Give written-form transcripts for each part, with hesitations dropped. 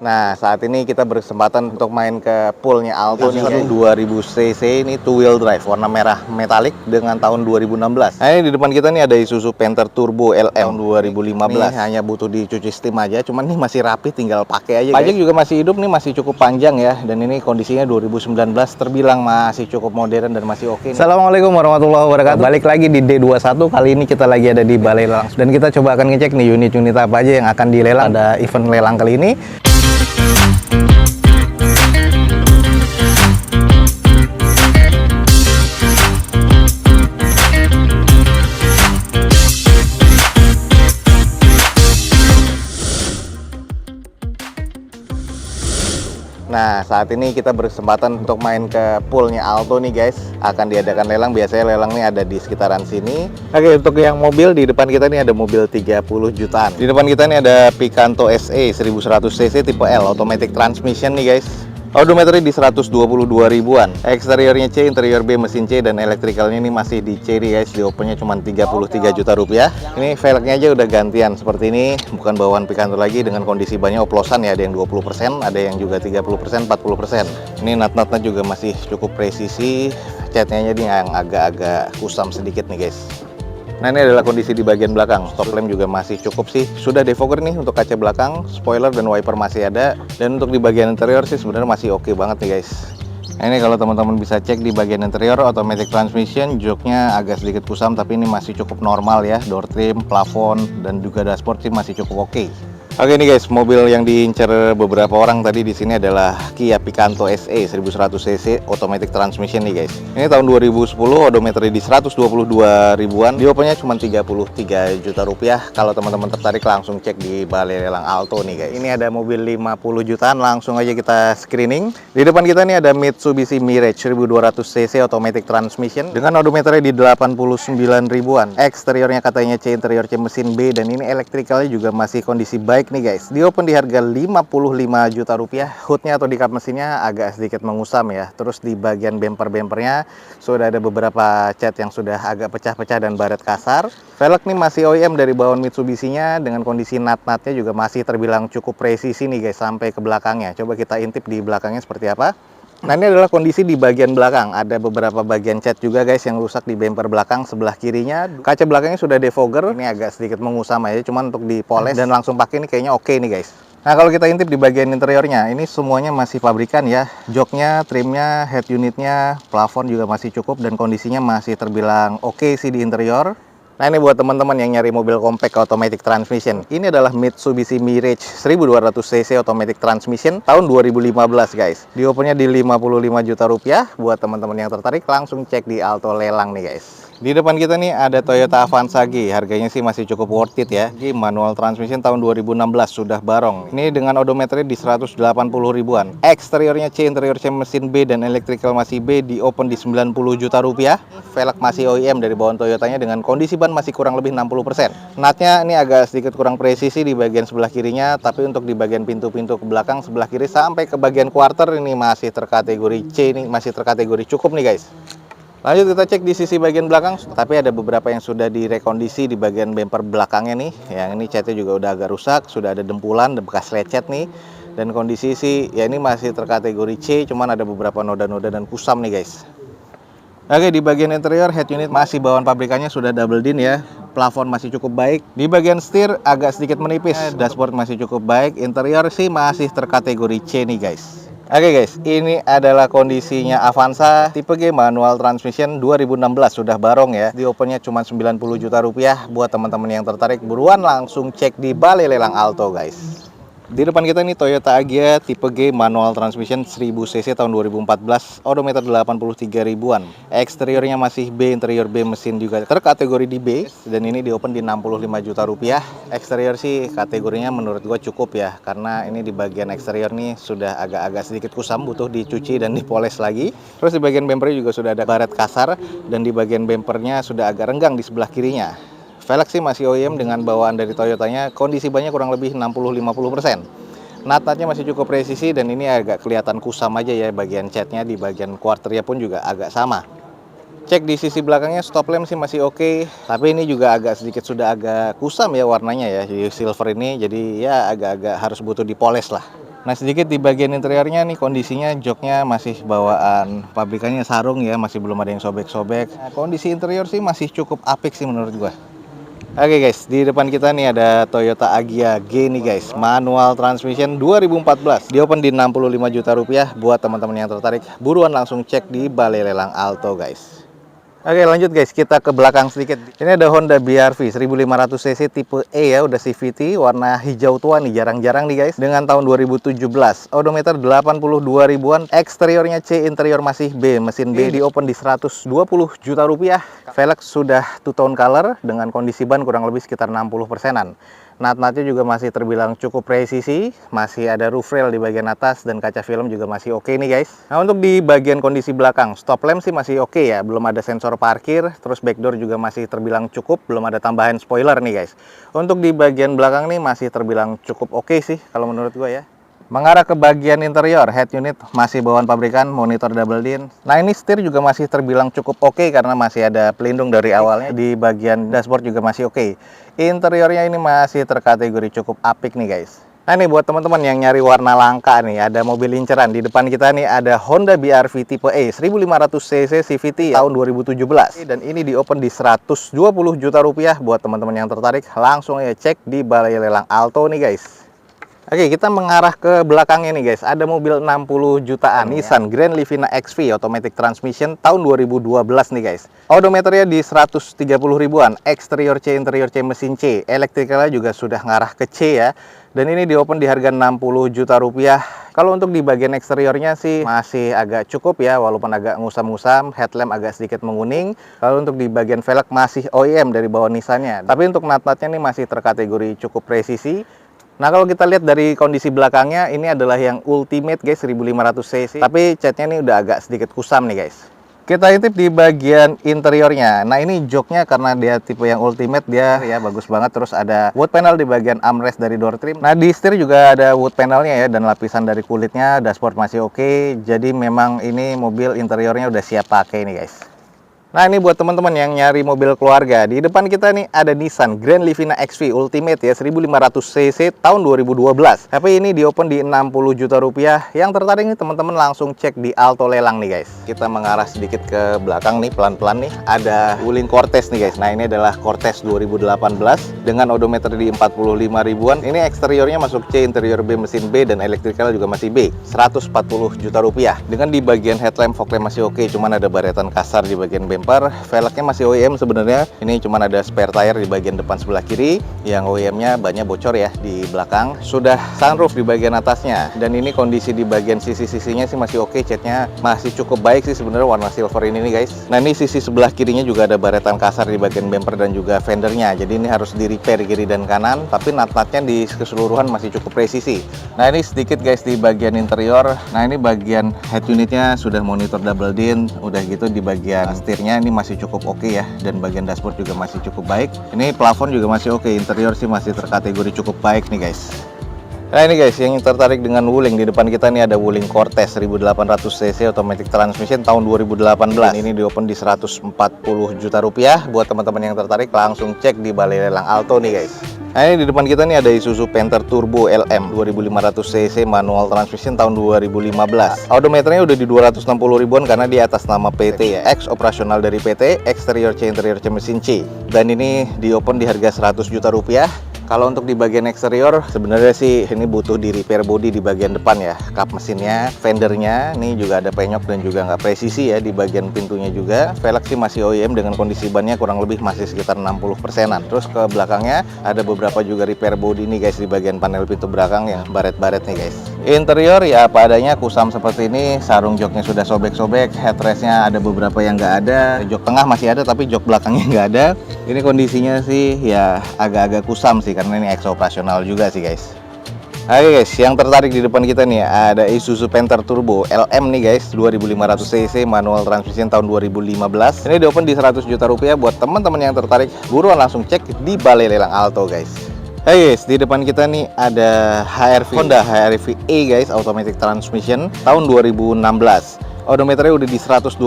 Nah, saat ini kita berkesempatan untuk main ke poolnya Alto nih, 2000 cc ini two wheel drive warna merah metalik dengan tahun 2016. Nah, ini di depan kita nih ada Isuzu Panther Turbo LM tahun 2015. Ini hanya butuh dicuci steam aja, cuman nih masih rapi, tinggal pakai aja. Pajak juga masih hidup nih, masih cukup panjang ya. Dan ini kondisinya 2019, terbilang masih cukup modern dan masih oke. Assalamualaikum warahmatullahi wabarakatuh. Balik lagi di D21. Kali ini kita lagi ada di Balai Lelang dan kita coba akan ngecek nih unit-unit apa aja yang akan dilelang pada event lelang kali ini. Nah, saat ini kita berkesempatan untuk main ke poolnya Alto nih guys. Akan diadakan lelang, biasanya lelang nih ada di sekitaran sini. Oke, untuk yang mobil, di depan kita nih ada mobil 30 jutaan. Di depan kita nih ada Picanto SE 1100 cc tipe L, automatic transmission nih guys. Odometernya di 122 ribuan. Eksteriornya C, interior B, mesin C, dan elektrikalnya ini masih di C nih guys. Di opennya cuma 33 juta rupiah. Ini velgnya aja udah gantian seperti ini, bukan bawaan Picanto lagi, dengan kondisi banyak oplosan ya. Ada yang 20%, ada yang juga 30%, 40%. Ini nut-nutnya juga masih cukup presisi. Catnya nih yang agak-agak kusam sedikit nih guys. Nah, ini adalah kondisi di bagian belakang. Stop lamp juga masih cukup sih. Sudah defogger nih untuk kaca belakang, spoiler dan wiper masih ada. Dan untuk di bagian interior sih sebenarnya masih oke banget nih guys. Nah, ini kalau teman-teman bisa cek di bagian interior, automatic transmission, joknya agak sedikit kusam tapi ini masih cukup normal ya. Door trim, plafon, dan juga dashboard sih masih cukup oke. Oke nih guys, mobil yang diincar beberapa orang tadi di sini adalah Kia Picanto SE 1100 cc automatic transmission nih guys. Ini tahun 2010, odometer di 122 ribuan. Di opennya cuma 33 juta rupiah. Kalau teman-teman tertarik langsung cek di Balai Lelang Alto nih guys. Ini ada mobil 50 jutaan, langsung aja kita screening. Di depan kita nih ada Mitsubishi Mirage 1200 cc automatic transmission dengan odometernya di 89 ribuan. Eksteriornya katanya C, interior C, mesin B, dan ini elektrikalnya juga masih kondisi baik nih guys. Di open di harga 55 juta rupiah. Hoodnya atau di kap mesinnya agak sedikit mengusam ya. Terus di bagian bempernya sudah ada beberapa cat yang sudah agak pecah-pecah dan baret kasar. Velg nih masih OEM dari bawaan Mitsubishi-nya, dengan kondisi nut-nutnya juga masih terbilang cukup presisi nih guys sampai ke belakangnya. Coba kita intip di belakangnya seperti apa. Nah, ini adalah kondisi di bagian belakang. Ada beberapa bagian cat juga guys yang rusak di bumper belakang sebelah kirinya. Kaca belakangnya sudah defogger. Ini agak sedikit mengusam aja, cuman untuk dipoles dan langsung pakai ini kayaknya oke nih guys. Nah, kalau kita intip di bagian interiornya, ini semuanya masih pabrikan ya. Joknya, trimnya, head unitnya, plafon juga masih cukup dan kondisinya masih terbilang oke sih di interior. Nah, ini buat teman-teman yang nyari mobil compact automatic transmission. Ini adalah Mitsubishi Mirage 1200 cc automatic transmission tahun 2015 guys. Di opennya di 55 juta rupiah. Buat teman-teman yang tertarik langsung cek di Alto Lelang nih guys. Di depan kita nih ada Toyota Avanza G. Harganya sih masih cukup worth it ya. G manual transmission tahun 2016, sudah barong. Ini dengan odometernya di 180 ribuan. Eksteriornya C, interior C, mesin B, dan electrical masih B. Di open di 90 juta rupiah. Velg masih OEM dari bawaan Toyotanya dengan kondisi ban masih kurang lebih 60%. Nutnya ini agak sedikit kurang presisi di bagian sebelah kirinya, tapi untuk di bagian pintu-pintu ke belakang sebelah kiri sampai ke bagian quarter ini masih terkategori C, ini masih terkategori cukup nih guys. Lanjut kita cek di sisi bagian belakang, tapi ada beberapa yang sudah direkondisi di bagian bumper belakangnya nih. Yang ini catnya juga udah agak rusak, sudah ada dempulan, bekas lecet nih. Dan kondisi sih ya ini masih terkategori C, cuman ada beberapa noda-noda dan kusam nih guys. Oke, di bagian interior head unit masih bawaan pabrikannya sudah double din ya. Plafon masih cukup baik. Di bagian setir agak sedikit menipis. Dashboard masih cukup baik. Interior sih masih terkategori C nih guys. Oke guys, ini adalah kondisinya Avanza tipe G manual transmission 2016, sudah barong ya. Di opennya cuma 90 juta rupiah. Buat teman-teman yang tertarik buruan langsung cek di Balai Lelang Alto guys. Di depan kita ini Toyota Agya tipe G manual transmission 1000 cc tahun 2014, odometer 83 ribuan. Eksteriornya masih B, interior B, mesin juga terkategori di B, dan ini di open di 65 juta rupiah. Eksterior sih kategorinya menurut gue cukup ya, karena ini di bagian eksterior nih sudah agak-agak sedikit kusam, butuh dicuci dan dipoles lagi. Terus di bagian bumpernya juga sudah ada baret kasar, dan di bagian bumpernya sudah agak renggang di sebelah kirinya. Velg sih masih OEM dengan bawaan dari Toyotanya, kondisi bannya kurang lebih 60-50%. Nut-nutnya masih cukup presisi dan ini agak kelihatan kusam aja ya bagian catnya, di bagian quarternya pun juga agak sama. Cek di sisi belakangnya stop lamp sih masih oke, tapi ini juga agak sedikit sudah agak kusam ya warnanya ya, di silver ini, jadi ya agak-agak harus butuh dipoles lah. Nah, sedikit di bagian interiornya nih, kondisinya joknya masih bawaan pabrikannya sarung ya, masih belum ada yang sobek-sobek. Nah, kondisi interior sih masih cukup apik sih menurut gua. Oke guys, di depan kita nih ada Toyota Agya G nih guys, manual transmission 2014. Di open di 65 juta rupiah. Buat teman-teman yang tertarik, buruan langsung cek di Balai Lelang Alto guys. Oke, lanjut guys, kita ke belakang sedikit. Ini ada Honda BRV 1500 cc tipe E ya, udah CVT, warna hijau tua nih, jarang-jarang nih guys. Dengan tahun 2017, odometer 82 ribuan, eksteriornya C, interior masih B, mesin B, di open di 120 juta rupiah. Velg sudah two-tone color dengan kondisi ban kurang lebih sekitar 60%-an. Nat-natnya juga masih terbilang cukup presisi, masih ada roof rail di bagian atas dan kaca film juga masih oke nih guys. Nah, untuk di bagian kondisi belakang, stop lamp sih masih oke ya, belum ada sensor parkir, terus back door juga masih terbilang cukup, belum ada tambahan spoiler nih guys. Untuk di bagian belakang nih masih terbilang cukup oke sih kalau menurut gua ya. Mengarah ke bagian interior, head unit masih bawaan pabrikan, monitor double din. Nah, ini setir juga masih terbilang cukup oke karena masih ada pelindung dari awalnya. Di bagian dashboard juga masih oke. Interiornya ini masih terkategori cukup apik nih guys. Nah, ini buat teman-teman yang nyari warna langka nih, ada mobil inceran. Di depan kita nih ada Honda BRV tipe E 1500 cc CVT tahun 2017. Dan ini di open di 120 juta rupiah. Buat teman-teman yang tertarik, langsung aja cek di Balai Lelang Alto nih guys. Oke, kita mengarah ke belakangnya nih guys. Ada mobil 60 jutaan Nissan Grand Livina XV automatic transmission tahun 2012 nih guys. Odometernya di 130 ribuan, eksterior C, interior C, mesin C. Elektrikalnya juga sudah ngarah ke C ya. Dan ini di open di harga 60 juta rupiah. Kalau untuk di bagian eksteriornya sih masih agak cukup ya, walaupun agak ngusam-ngusam, headlamp agak sedikit menguning. Kalau untuk di bagian velg masih OEM dari bawah Nissan-nya. Tapi untuk nat-natnya nih masih terkategori cukup presisi. Nah, kalau kita lihat dari kondisi belakangnya, ini adalah yang Ultimate guys, 1500 cc. Tapi catnya ini udah agak sedikit kusam nih guys. Kita intip di bagian interiornya. Nah, ini joknya karena dia tipe yang Ultimate, dia ya bagus banget. Terus ada wood panel di bagian armrest dari door trim. Nah, di setir juga ada wood panelnya ya, dan lapisan dari kulitnya. Dashboard masih oke. Jadi memang ini mobil interiornya udah siap pakai nih guys. Nah, ini buat teman-teman yang nyari mobil keluarga. Di depan kita nih ada Nissan Grand Livina XV Ultimate ya, 1500 cc tahun 2012. Tapi ini di open di 60 juta rupiah. Yang tertarik nih teman-teman langsung cek di Alto Lelang nih guys. Kita mengarah sedikit ke belakang nih, pelan-pelan nih. Ada Wuling Cortez nih guys. Nah, ini adalah Cortez 2018 dengan odometer di 45 ribuan. Ini eksteriornya masuk C, interior B, mesin B, dan elektrikal juga masih B. 140 juta rupiah. Dengan di bagian headlamp, fog lamp masih oke, cuman ada baretan kasar di bagian bumper. Velgnya masih OEM sebenarnya. Ini cuma ada spare tire di bagian depan sebelah kiri. Yang OEM-nya bannya bocor ya di belakang. Sudah sunroof di bagian atasnya. Dan ini kondisi di bagian sisi-sisinya sih masih oke. Catnya masih cukup baik sih sebenarnya, warna silver ini nih guys. Nah, ini sisi sebelah kirinya juga ada baretan kasar di bagian bumper dan juga fendernya. Jadi ini harus di repair kiri dan kanan. Tapi nat-natnya di keseluruhan masih cukup presisi. Nah, ini sedikit guys di bagian interior. Nah, ini bagian head unitnya sudah monitor double din. Udah gitu di bagian setirnya ini masih cukup oke ya, dan bagian dashboard juga masih cukup baik. Ini plafon juga masih oke, interior sih masih terkategori cukup baik nih guys. Nah, ini guys, yang tertarik dengan Wuling, di depan kita nih ada Wuling Cortez 1800 cc automatic transmission tahun 2018. Ini di open di 140 juta rupiah. Buat teman-teman yang tertarik langsung cek di Balai Lelang Alto nih guys. Nah, ini di depan kita nih ada Isuzu Panther Turbo LM 2500 cc manual transmission tahun 2015. Odometernya udah di 260 ribuan karena di atas nama PT ya. X operasional dari PT, eksterior C, interior C, mesin C. Dan ini di open di harga 100 juta rupiah. Kalau untuk di bagian eksterior sebenarnya sih ini butuh di repair body di bagian depan ya. Kap mesinnya, fendernya, ini juga ada penyok dan juga nggak presisi ya di bagian pintunya juga. Velg sih masih OEM dengan kondisi bannya kurang lebih masih sekitar 60%-an. Terus ke belakangnya ada beberapa juga repair body nih guys di bagian panel pintu belakang yang baret-baret nih guys. Interior ya apa adanya, kusam seperti ini. Sarung joknya sudah sobek-sobek, headrestnya ada beberapa yang nggak ada. Jok tengah masih ada tapi jok belakangnya nggak ada. Ini kondisinya sih ya agak-agak kusam sih karena ini ex operasional juga sih guys. Oke guys, yang tertarik di depan kita nih ada Isuzu Panther Turbo LM nih guys, 2500 cc manual transmission tahun 2015. Ini di open di 100 juta rupiah. Buat teman-teman yang tertarik, buruan langsung cek di Balai Lelang Alto guys. Hey guys, di depan kita nih ada HRV, Honda HRV E guys, automatic transmission tahun 2016. Odometernya udah di 127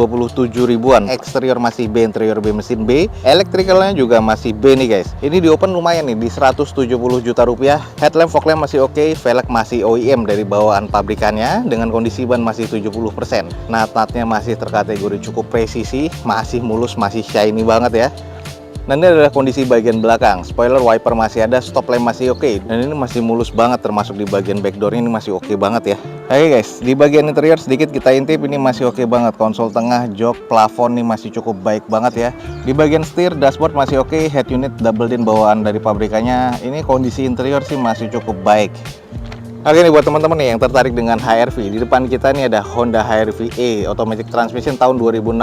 ribuan. Eksterior masih B, interior B, mesin B. Elektrikalnya juga masih B nih guys. Ini di open lumayan nih, di 170 juta rupiah. Headlamp, fog lamp masih oke. Velg masih OEM dari bawaan pabrikannya. Dengan kondisi ban masih 70%. Nat-natnya masih terkategori cukup presisi. Masih mulus, masih shiny banget ya. Dan ini adalah kondisi bagian belakang. Spoiler, wiper masih ada, stop lamp masih oke. Dan ini masih mulus banget, termasuk di bagian backdoor ini masih oke banget ya. Oke guys, di bagian interior sedikit kita intip, ini masih oke banget. Konsol tengah, jok, plafon ini masih cukup baik banget ya. Di bagian setir, dashboard masih oke. Head unit double din bawaan dari pabrikannya. Ini kondisi interior sih masih cukup baik. Oke nih buat teman-teman nih yang tertarik dengan HR-V, di depan kita nih ada Honda HR-V E automatic transmission tahun 2016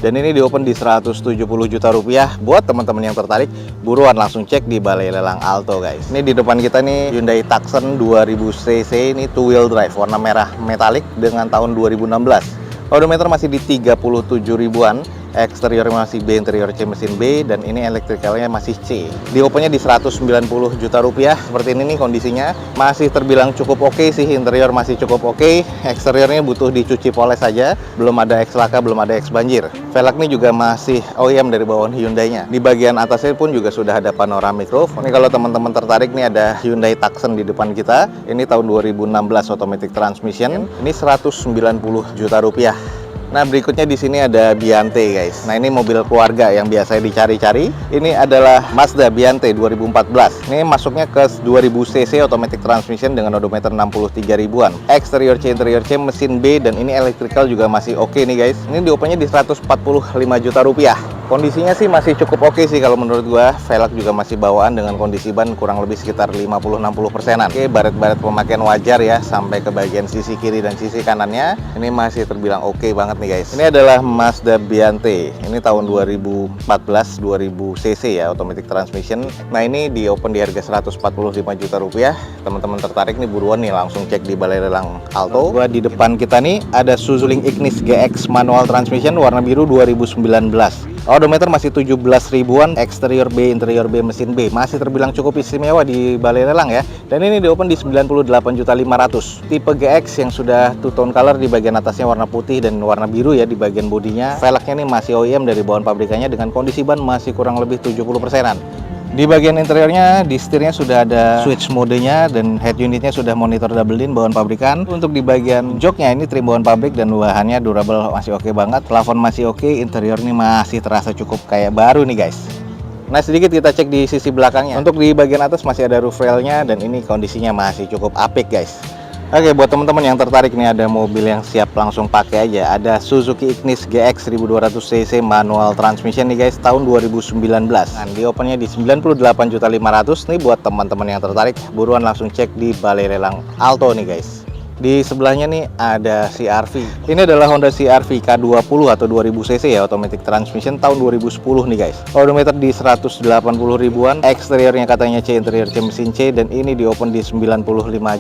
dan ini di open di 170 juta rupiah. Buat teman-teman yang tertarik, buruan langsung cek di Balai Lelang Alto guys. Ini di depan kita nih Hyundai Tucson 2000 cc, ini two wheel drive warna merah metalik dengan tahun 2016. Odometer masih di 37 ribuan. Eksterior masih B, interior C, mesin B, dan ini elektrikalnya masih C. Di opennya di 190 juta rupiah. Seperti ini nih kondisinya. Masih terbilang cukup oke sih, interior masih cukup oke. Eksteriornya butuh dicuci poles saja. Belum ada X laka, belum ada X banjir. Velg ini juga masih OEM dari bawaan Hyundai-nya. Di bagian atasnya pun juga sudah ada panoramic roof. Ini kalau teman-teman tertarik nih ada Hyundai Tucson di depan kita. Ini tahun 2016 automatic transmission. Ini 190 juta rupiah. Nah berikutnya di sini ada Biante guys. Nah ini mobil keluarga yang biasa dicari-cari. Ini adalah Mazda Biante 2014. Ini masuknya ke 2000 cc automatic transmission dengan odometer 63 ribuan. Eksterior C, interior C, mesin B, dan ini elektrikal juga masih oke nih guys. Ini di opennya di 145 juta rupiah. Kondisinya sih masih cukup oke sih kalau menurut gua. Velg juga masih bawaan dengan kondisi ban kurang lebih sekitar 50-60%. Oke, baret-baret pemakaian wajar ya sampai ke bagian sisi kiri dan sisi kanannya. Ini masih terbilang oke banget nih guys. Ini adalah Mazda Biante. Ini tahun 2014 2000 cc ya automatic transmission. Nah, ini di open di harga 145 juta rupiah. Teman-teman tertarik nih buruan nih langsung cek di Balai Lelang Alto. Gua di depan kita nih ada Suzuki Ignis GX manual transmission warna biru 2019. Odometer masih 17 ribuan, eksterior B, interior B, mesin B. Masih terbilang cukup istimewa di Balai Lelang ya. Dan ini di open di 98.500.000. Tipe GX yang sudah two tone color, di bagian atasnya warna putih dan warna biru ya di bagian bodinya. Velgnya ini masih OEM dari bawaan pabrikannya dengan kondisi ban masih kurang lebih 70%-an. Di bagian interiornya, di setirnya sudah ada switch modenya dan head unitnya sudah monitor double din bawaan pabrikan. Untuk di bagian joknya ini trim bawaan pabrik dan bahannya durable masih oke banget. Plafon masih oke, interior ini masih terasa cukup kayak baru nih guys. Nah sedikit kita cek di sisi belakangnya. Untuk di bagian atas masih ada roof railnya dan ini kondisinya masih cukup apik guys. Oke, buat teman-teman yang tertarik nih ada mobil yang siap langsung pakai aja. Ada Suzuki Ignis GX 1200 cc manual transmission nih guys, tahun 2019. Nah, di opennya di 98.500.000 nih buat teman-teman yang tertarik, buruan langsung cek di Balai Lelang Alto nih guys. Di sebelahnya nih ada CR-V. Ini adalah Honda CR-V K20 atau 2000 cc ya automatic transmission tahun 2010 nih guys. Odometer di 180 ribuan, eksteriornya katanya C, interior C, mesin C, dan ini di open di 95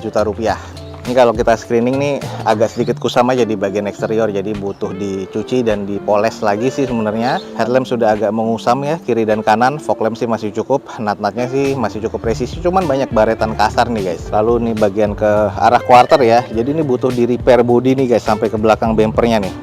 juta rupiah. Ini kalau kita screening nih agak sedikit kusam aja di bagian eksterior, jadi butuh dicuci dan dipoles lagi sih sebenarnya. Headlamp sudah agak mengusam ya kiri dan kanan, fog lamp sih masih cukup, nat-natnya sih masih cukup presisi, cuman banyak baretan kasar nih guys. Lalu nih bagian ke arah quarter ya, jadi ini butuh di repair body nih guys sampai ke belakang bempernya nih.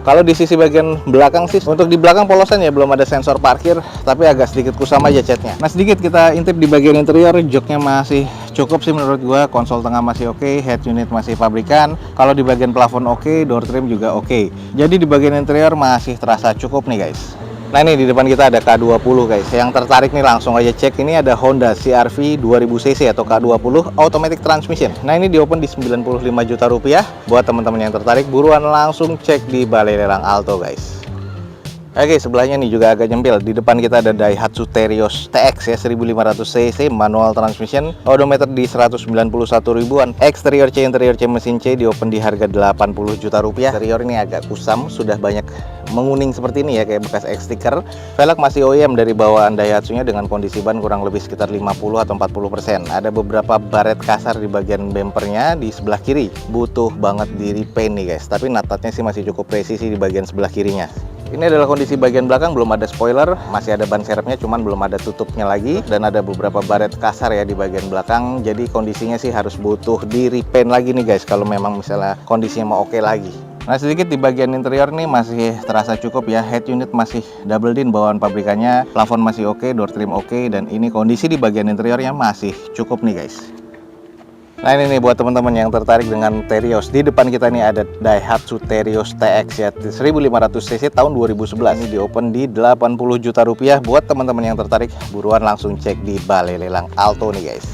Kalau di sisi bagian belakang sih, untuk di belakang polosan ya belum ada sensor parkir, tapi agak sedikit kusam aja catnya. Nah sedikit kita intip di bagian interior, joknya masih cukup sih menurut gua, konsol tengah masih oke, head unit masih pabrikan. Kalau di bagian plafon oke, door trim juga oke. Jadi di bagian interior masih terasa cukup nih guys. Nah ini di depan kita ada K20 guys. Yang tertarik nih langsung aja cek, ini ada Honda CR-V 2000 cc atau K20 automatic transmission. Nah ini di open di 95 juta rupiah. Buat teman-teman yang tertarik buruan langsung cek di Balai Lelang Alto guys. Oke, sebelahnya nih juga agak nyempil. Di depan kita ada Daihatsu Terios TX ya 1500 cc manual transmission, odometer di 191 ribuan. Eksterior C, interior C, mesin C, di open di harga 80 juta rupiah. Interior ini agak kusam, sudah banyak menguning seperti ini ya kayak bekas X sticker. Velg masih OEM dari bawaan Daihatsu-nya dengan kondisi ban kurang lebih sekitar 50 atau 40%. Ada beberapa baret kasar di bagian bempernya di sebelah kiri. Butuh banget di repaint nih guys. Tapi nat-natnya sih masih cukup presisi di bagian sebelah kirinya. Ini adalah kondisi bagian belakang, belum ada spoiler, masih ada ban serepnya, cuman belum ada tutupnya lagi, dan ada beberapa baret kasar ya di bagian belakang. Jadi kondisinya sih harus butuh di repaint lagi nih guys, kalau memang misalnya kondisinya mau oke lagi. Nah, sedikit di bagian interior nih masih terasa cukup ya. Head unit masih double din bawaan pabrikannya, plafon masih oke, door trim oke, dan ini kondisi di bagian interiornya masih cukup nih guys. Nah, ini nih buat teman-teman yang tertarik dengan Terios. Di depan kita nih ada Daihatsu Terios TX ya, 1500 cc tahun 2011. Ini di open di 80 juta rupiah. Buat teman-teman yang tertarik, buruan langsung cek di Balai Lelang Alto nih guys.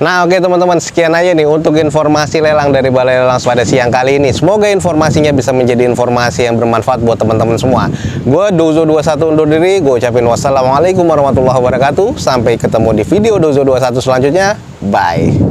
Nah, oke teman-teman, sekian aja nih untuk informasi lelang dari Balai Lelang pada siang kali ini. Semoga informasinya bisa menjadi informasi yang bermanfaat buat teman-teman semua. Gue Dozo21 undur diri, gue ucapin wassalamualaikum warahmatullahi wabarakatuh. Sampai ketemu di video Dozo21 selanjutnya. Bye.